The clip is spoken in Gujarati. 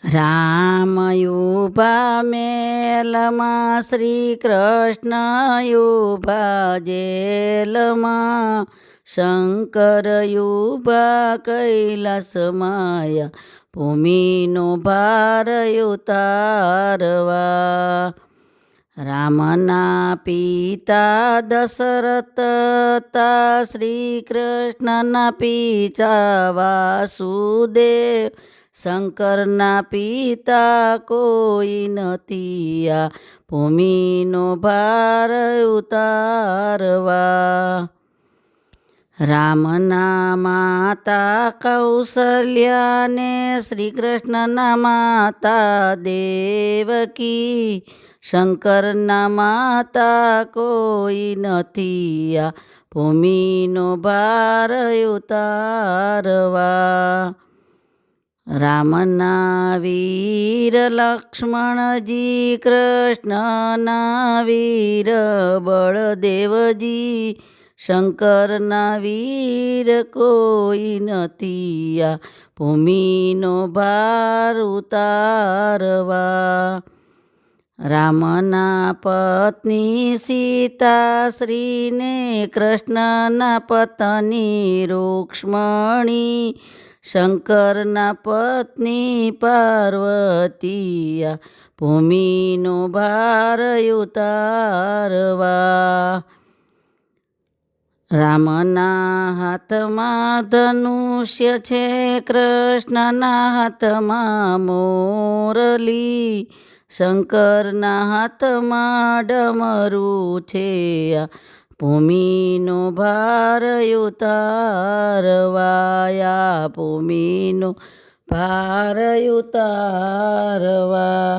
રામયુભા મેલમાં શ્રી કૃષ્ણ યુભા જેલમાં શંકર યુભા કૈલાસ માયા ભૂમિનો ભાર ઉતારવા. રામના પિતા દશરથ તા શ્રી કૃષ્ણના પિતા વાસુદેવ, શંકરના પિતા કોઈ નથી આ ભૂમિનો ભાર ઉતારવા. રામના માતા કૌશલ્યાને શ્રી કૃષ્ણના માતા દેવકી, શંકરના માતા કોઈ નથી આ ભૂમિનો ભાર ઉતારવા. રામના વીર લક્ષ્મણજી, કૃષ્ણના વીર બળદેવજી, શંકરના વીર કોઈ નથી આ ભૂમિનો ભાર ઉતારવા. રામના પત્ની સીતાશ્રીને, કૃષ્ણના પત્ની રૂક્ષ્મણી, શંકરના પત્ની પાર્વતી આ ભૂમિનો ભાર ઉતારવા. રામના હાથમાં ધનુષ્ય છે, કૃષ્ણના હાથમાં મોરલી, શંકરના હાથમાં ડમરું છે આ ભૂમિનો ભાર ઉતારવા. ભૂમિનો ભાર ઉતારવા.